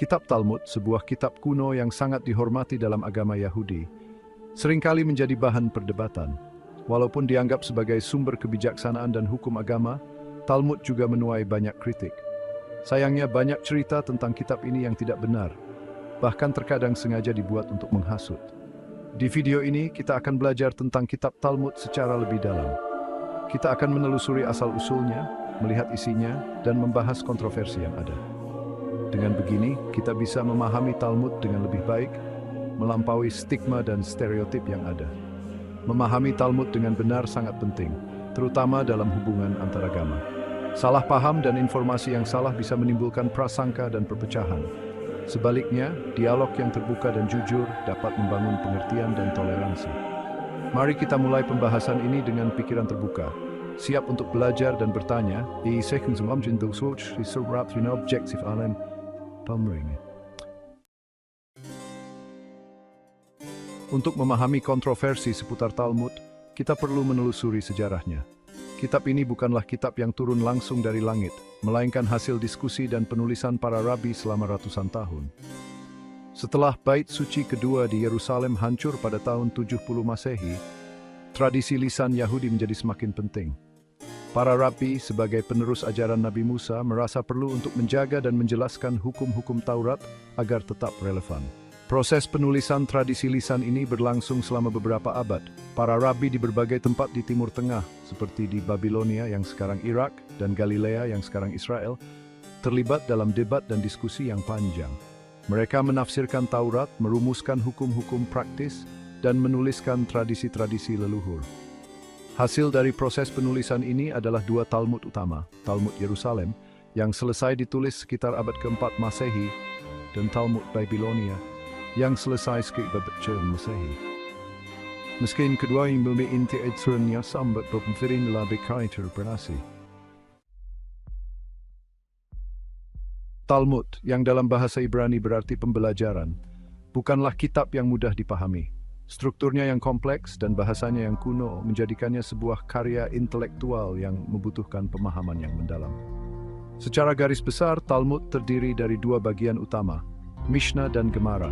Kitab Talmud, sebuah kitab kuno yang sangat dihormati dalam agama Yahudi, seringkali menjadi bahan perdebatan. Walaupun dianggap sebagai sumber kebijaksanaan dan hukum agama, Talmud juga menuai banyak kritik. Sayangnya banyak cerita tentang kitab ini yang tidak benar, bahkan terkadang sengaja dibuat untuk menghasut. Di video ini kita akan belajar tentang kitab Talmud secara lebih dalam. Kita akan menelusuri asal-usulnya, melihat isinya, dan membahas kontroversi yang ada. Dengan begini, kita bisa memahami Talmud dengan lebih baik, melampaui stigma dan stereotip yang ada. Memahami Talmud dengan benar sangat penting, terutama dalam hubungan antaragama. Salah paham dan informasi yang salah bisa menimbulkan prasangka dan perpecahan. Sebaliknya, dialog yang terbuka dan jujur dapat membangun pengertian dan toleransi. Mari kita mulai pembahasan ini dengan pikiran terbuka, siap untuk belajar dan bertanya. Untuk memahami kontroversi seputar Talmud, kita perlu menelusuri sejarahnya. Kitab ini bukanlah kitab yang turun langsung dari langit, melainkan hasil diskusi dan penulisan para rabi selama ratusan tahun. Setelah Bait Suci kedua di Yerusalem hancur pada tahun 70 Masehi, tradisi lisan Yahudi menjadi semakin penting. Para rabi sebagai penerus ajaran Nabi Musa merasa perlu untuk menjaga dan menjelaskan hukum-hukum Taurat agar tetap relevan. Proses penulisan tradisi lisan ini berlangsung selama beberapa abad. Para rabi di berbagai tempat di Timur Tengah, seperti di Babilonia yang sekarang Irak dan Galilea yang sekarang Israel, terlibat dalam debat dan diskusi yang panjang. Mereka menafsirkan Taurat, merumuskan hukum-hukum praktis, dan menuliskan tradisi-tradisi leluhur. Hasil dari proses penulisan ini adalah dua Talmud utama, Talmud Yerusalem, yang selesai ditulis sekitar abad ke-4 Masehi, dan Talmud Babilonia, yang selesai sekitar abad Masehi. Meski kedua ini memiliki inti sambat berpemikiran lebih berasi. Talmud, yang dalam bahasa Ibrani berarti pembelajaran, bukanlah kitab yang mudah dipahami. Strukturnya yang kompleks dan bahasanya yang kuno menjadikannya sebuah karya intelektual yang membutuhkan pemahaman yang mendalam. Secara garis besar, Talmud terdiri dari dua bagian utama, Mishnah dan Gemara.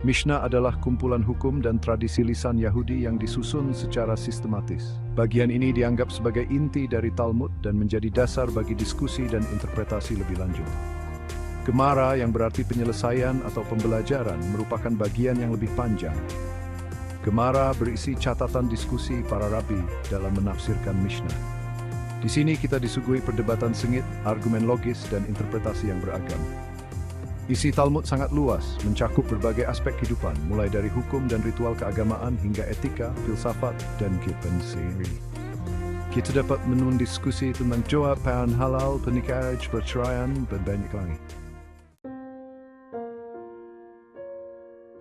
Mishnah adalah kumpulan hukum dan tradisi lisan Yahudi yang disusun secara sistematis. Bagian ini dianggap sebagai inti dari Talmud dan menjadi dasar bagi diskusi dan interpretasi lebih lanjut. Gemara, yang berarti penyelesaian atau pembelajaran, merupakan bagian yang lebih panjang. Gemara berisi catatan diskusi para rabi dalam menafsirkan Mishnah. Di sini kita disuguhi perdebatan sengit, argumen logis, dan interpretasi yang beragam. Isi Talmud sangat luas, mencakup berbagai aspek kehidupan, mulai dari hukum dan ritual keagamaan hingga etika, filsafat, dan kepensiri. Kita dapat menun diskusi tentang jawaban halal, pernikahan, perceraian, dan banyak lagi.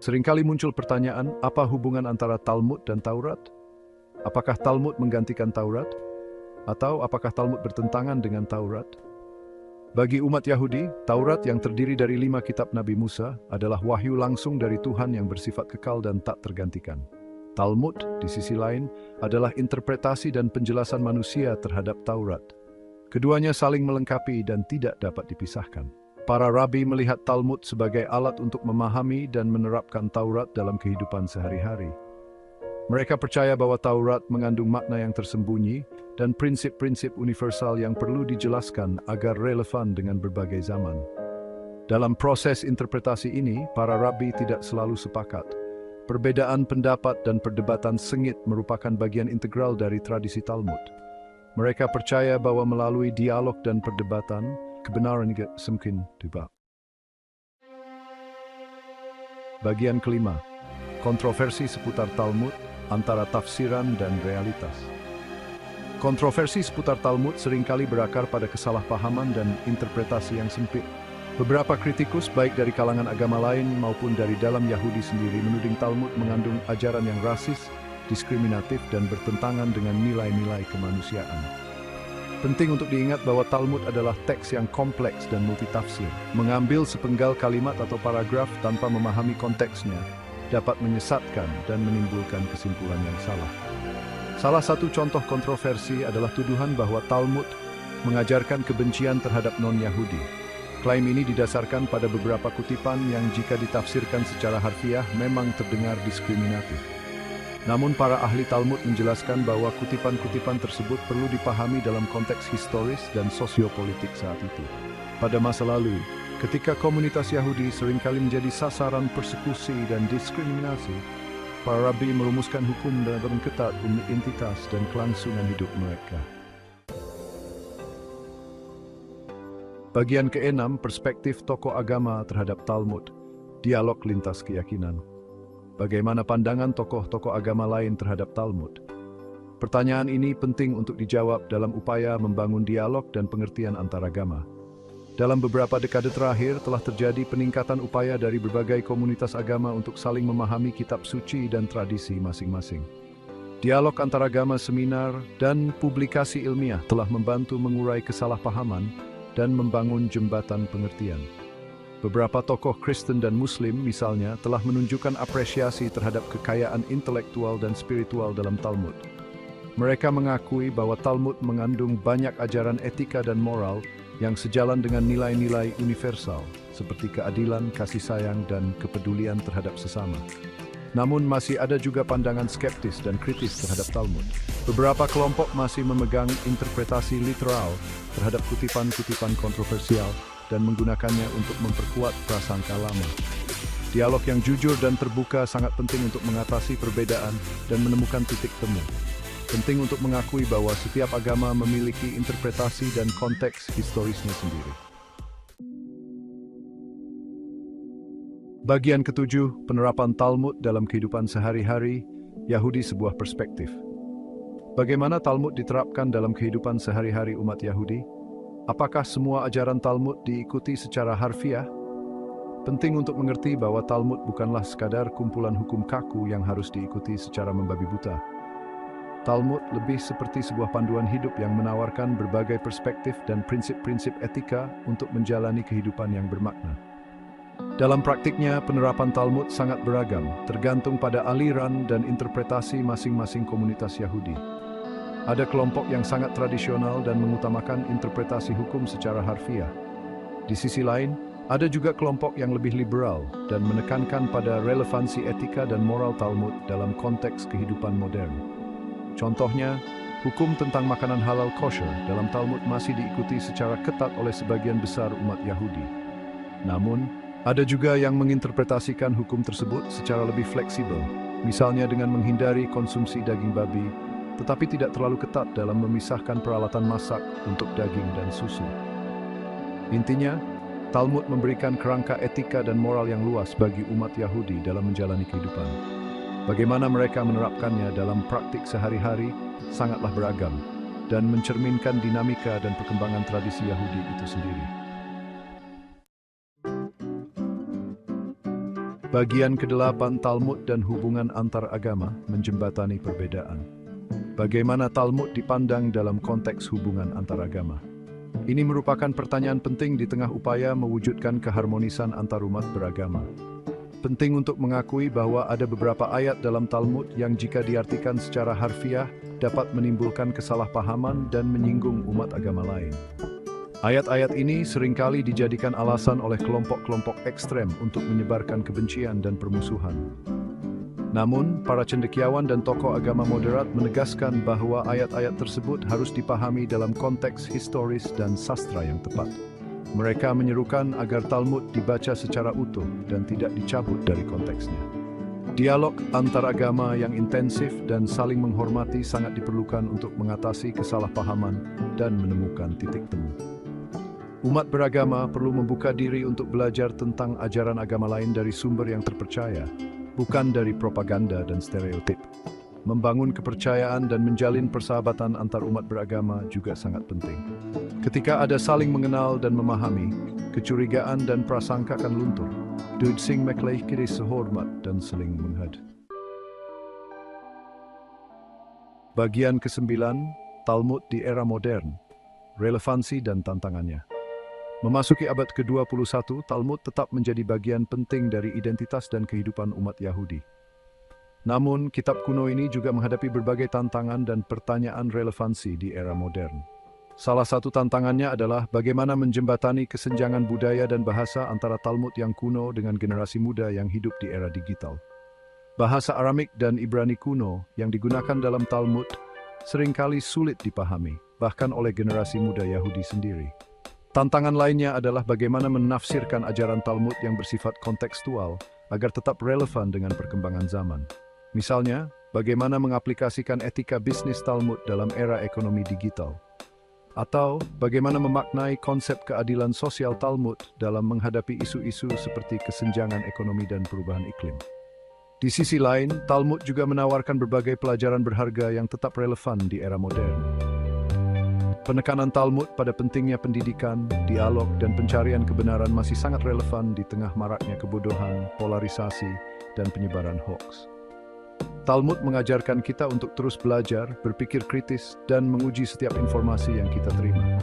Seringkali muncul pertanyaan, apa hubungan antara Talmud dan Taurat? Apakah Talmud menggantikan Taurat? Atau apakah Talmud bertentangan dengan Taurat? Bagi umat Yahudi, Taurat yang terdiri dari 5 kitab Nabi Musa adalah wahyu langsung dari Tuhan yang bersifat kekal dan tak tergantikan. Talmud, di sisi lain, adalah interpretasi dan penjelasan manusia terhadap Taurat. Keduanya saling melengkapi dan tidak dapat dipisahkan. Para rabi melihat Talmud sebagai alat untuk memahami dan menerapkan Taurat dalam kehidupan sehari-hari. Mereka percaya bahwa Taurat mengandung makna yang tersembunyi dan prinsip-prinsip universal yang perlu dijelaskan agar relevan dengan berbagai zaman. Dalam proses interpretasi ini, para rabi tidak selalu sepakat. Perbedaan pendapat dan perdebatan sengit merupakan bagian integral dari tradisi Talmud. Mereka percaya bahwa melalui dialog dan perdebatan, kebenaran juga semakin dibuat. Bagian kelima, kontroversi seputar Talmud antara tafsiran dan realitas. Kontroversi seputar Talmud seringkali berakar pada kesalahpahaman dan interpretasi yang sempit. Beberapa kritikus, baik dari kalangan agama lain maupun dari dalam Yahudi sendiri, menuding Talmud mengandung ajaran yang rasis, diskriminatif, dan bertentangan dengan nilai-nilai kemanusiaan. Penting untuk diingat bahwa Talmud adalah teks yang kompleks dan multitafsir. Mengambil sepenggal kalimat atau paragraf tanpa memahami konteksnya dapat menyesatkan dan menimbulkan kesimpulan yang salah. Salah satu contoh kontroversi adalah tuduhan bahwa Talmud mengajarkan kebencian terhadap non-Yahudi. Klaim ini didasarkan pada beberapa kutipan yang jika ditafsirkan secara harfiah memang terdengar diskriminatif. Namun para ahli Talmud menjelaskan bahwa kutipan-kutipan tersebut perlu dipahami dalam konteks historis dan sosiopolitik saat itu. Pada masa lalu, ketika komunitas Yahudi seringkali menjadi sasaran persekusi dan diskriminasi, para rabi merumuskan hukum dengan ketat demi identitas dan kelangsungan hidup mereka. Bagian ke-6, perspektif tokoh agama terhadap Talmud, dialog lintas keyakinan. Bagaimana pandangan tokoh-tokoh agama lain terhadap Talmud? Pertanyaan ini penting untuk dijawab dalam upaya membangun dialog dan pengertian antaragama. Dalam beberapa dekade terakhir telah terjadi peningkatan upaya dari berbagai komunitas agama untuk saling memahami kitab suci dan tradisi masing-masing. Dialog antaragama, seminar, dan publikasi ilmiah telah membantu mengurai kesalahpahaman dan membangun jembatan pengertian. Beberapa tokoh Kristen dan Muslim misalnya telah menunjukkan apresiasi terhadap kekayaan intelektual dan spiritual dalam Talmud. Mereka mengakui bahwa Talmud mengandung banyak ajaran etika dan moral yang sejalan dengan nilai-nilai universal seperti keadilan, kasih sayang, dan kepedulian terhadap sesama. Namun masih ada juga pandangan skeptis dan kritis terhadap Talmud. Beberapa kelompok masih memegang interpretasi literal terhadap kutipan-kutipan kontroversial dan menggunakannya untuk memperkuat prasangka lama. Dialog yang jujur dan terbuka sangat penting untuk mengatasi perbedaan dan menemukan titik temu. Penting untuk mengakui bahwa setiap agama memiliki interpretasi dan konteks historisnya sendiri. Bagian ke-7, penerapan Talmud dalam kehidupan sehari-hari, Yahudi sebuah perspektif. Bagaimana Talmud diterapkan dalam kehidupan sehari-hari umat Yahudi? Apakah semua ajaran Talmud diikuti secara harfiah? Penting untuk mengerti bahwa Talmud bukanlah sekadar kumpulan hukum kaku yang harus diikuti secara membabi buta. Talmud lebih seperti sebuah panduan hidup yang menawarkan berbagai perspektif dan prinsip-prinsip etika untuk menjalani kehidupan yang bermakna. Dalam praktiknya, penerapan Talmud sangat beragam, tergantung pada aliran dan interpretasi masing-masing komunitas Yahudi. Ada kelompok yang sangat tradisional dan mengutamakan interpretasi hukum secara harfiah. Di sisi lain, ada juga kelompok yang lebih liberal dan menekankan pada relevansi etika dan moral Talmud dalam konteks kehidupan modern. Contohnya, hukum tentang makanan halal kosher dalam Talmud masih diikuti secara ketat oleh sebagian besar umat Yahudi. Namun, ada juga yang menginterpretasikan hukum tersebut secara lebih fleksibel, misalnya dengan menghindari konsumsi daging babi, tetapi tidak terlalu ketat dalam memisahkan peralatan masak untuk daging dan susu. Intinya, Talmud memberikan kerangka etika dan moral yang luas bagi umat Yahudi dalam menjalani kehidupan. Bagaimana mereka menerapkannya dalam praktik sehari-hari sangatlah beragam dan mencerminkan dinamika dan perkembangan tradisi Yahudi itu sendiri. Bagian ke-8, Talmud dan hubungan antar agama menjembatani perbedaan. Bagaimana Talmud dipandang dalam konteks hubungan antaragama? Ini merupakan pertanyaan penting di tengah upaya mewujudkan keharmonisan antarumat beragama. Penting untuk mengakui bahwa ada beberapa ayat dalam Talmud yang jika diartikan secara harfiah dapat menimbulkan kesalahpahaman dan menyinggung umat agama lain. Ayat-ayat ini seringkali dijadikan alasan oleh kelompok-kelompok ekstrem untuk menyebarkan kebencian dan permusuhan. Namun, para cendekiawan dan tokoh agama moderat menegaskan bahwa ayat-ayat tersebut harus dipahami dalam konteks historis dan sastra yang tepat. Mereka menyerukan agar Talmud dibaca secara utuh dan tidak dicabut dari konteksnya. Dialog antaragama yang intensif dan saling menghormati sangat diperlukan untuk mengatasi kesalahpahaman dan menemukan titik temu. Umat beragama perlu membuka diri untuk belajar tentang ajaran agama lain dari sumber yang terpercaya, bukan dari propaganda dan stereotip. Membangun kepercayaan dan menjalin persahabatan antar umat beragama juga sangat penting. Ketika ada saling mengenal dan memahami, kecurigaan dan prasangka akan luntur. Dud sing mekleh kiri sehormat dan saling menghad. Bagian ke-9, Talmud di era modern, relevansi dan tantangannya. Memasuki abad ke-21, Talmud tetap menjadi bagian penting dari identitas dan kehidupan umat Yahudi. Namun, kitab kuno ini juga menghadapi berbagai tantangan dan pertanyaan relevansi di era modern. Salah satu tantangannya adalah bagaimana menjembatani kesenjangan budaya dan bahasa antara Talmud yang kuno dengan generasi muda yang hidup di era digital. Bahasa Aramik dan Ibrani kuno yang digunakan dalam Talmud seringkali sulit dipahami, bahkan oleh generasi muda Yahudi sendiri. Tantangan lainnya adalah bagaimana menafsirkan ajaran Talmud yang bersifat kontekstual agar tetap relevan dengan perkembangan zaman. Misalnya, bagaimana mengaplikasikan etika bisnis Talmud dalam era ekonomi digital. Atau bagaimana memaknai konsep keadilan sosial Talmud dalam menghadapi isu-isu seperti kesenjangan ekonomi dan perubahan iklim. Di sisi lain, Talmud juga menawarkan berbagai pelajaran berharga yang tetap relevan di era modern. Penekanan Talmud pada pentingnya pendidikan, dialog, dan pencarian kebenaran masih sangat relevan di tengah maraknya kebodohan, polarisasi, dan penyebaran hoaks. Talmud mengajarkan kita untuk terus belajar, berpikir kritis, dan menguji setiap informasi yang kita terima.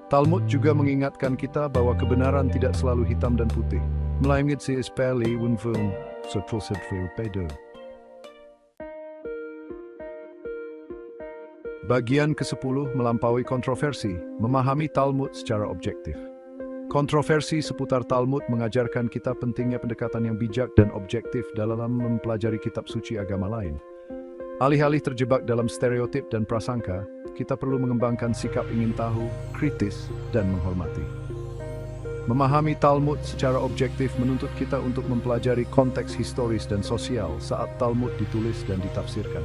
Talmud juga mengingatkan kita bahwa kebenaran tidak selalu hitam dan putih, melainkan sepele wunfung sepulsed pedo. Bagian ke-10 melampaui kontroversi, memahami Talmud secara objektif. Kontroversi seputar Talmud mengajarkan kita pentingnya pendekatan yang bijak dan objektif dalam mempelajari kitab suci agama lain. Alih-alih terjebak dalam stereotip dan prasangka, kita perlu mengembangkan sikap ingin tahu, kritis, dan menghormati. Memahami Talmud secara objektif menuntut kita untuk mempelajari konteks historis dan sosial saat Talmud ditulis dan ditafsirkan.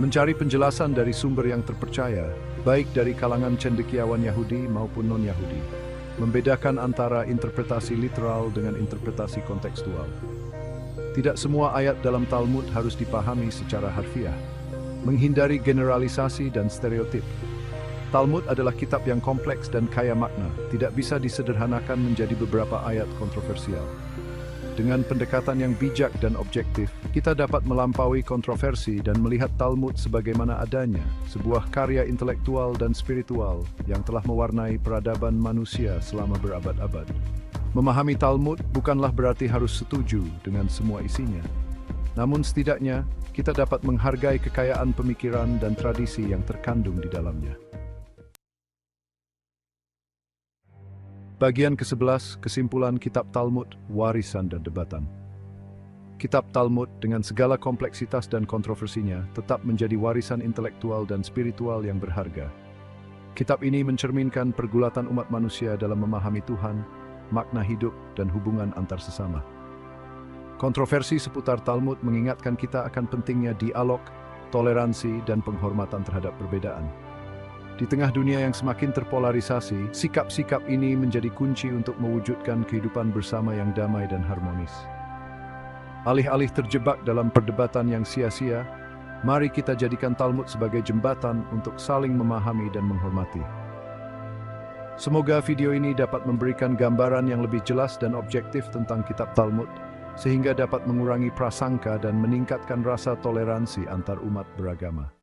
Mencari penjelasan dari sumber yang terpercaya, baik dari kalangan cendekiawan Yahudi maupun non-Yahudi. Membedakan antara interpretasi literal dengan interpretasi kontekstual. Tidak semua ayat dalam Talmud harus dipahami secara harfiah. Menghindari generalisasi dan stereotip. Talmud adalah kitab yang kompleks dan kaya makna, tidak bisa disederhanakan menjadi beberapa ayat kontroversial. Dengan pendekatan yang bijak dan objektif, kita dapat melampaui kontroversi dan melihat Talmud sebagaimana adanya, sebuah karya intelektual dan spiritual yang telah mewarnai peradaban manusia selama berabad-abad. Memahami Talmud bukanlah berarti harus setuju dengan semua isinya. Namun setidaknya, kita dapat menghargai kekayaan pemikiran dan tradisi yang terkandung di dalamnya. Bagian ke-11, kesimpulan kitab Talmud, warisan dan debatan. Kitab Talmud dengan segala kompleksitas dan kontroversinya tetap menjadi warisan intelektual dan spiritual yang berharga. Kitab ini mencerminkan pergulatan umat manusia dalam memahami Tuhan, makna hidup, dan hubungan antar sesama. Kontroversi seputar Talmud mengingatkan kita akan pentingnya dialog, toleransi, dan penghormatan terhadap perbedaan. Di tengah dunia yang semakin terpolarisasi, sikap-sikap ini menjadi kunci untuk mewujudkan kehidupan bersama yang damai dan harmonis. Alih-alih terjebak dalam perdebatan yang sia-sia, mari kita jadikan Talmud sebagai jembatan untuk saling memahami dan menghormati. Semoga video ini dapat memberikan gambaran yang lebih jelas dan objektif tentang kitab Talmud, sehingga dapat mengurangi prasangka dan meningkatkan rasa toleransi antar umat beragama.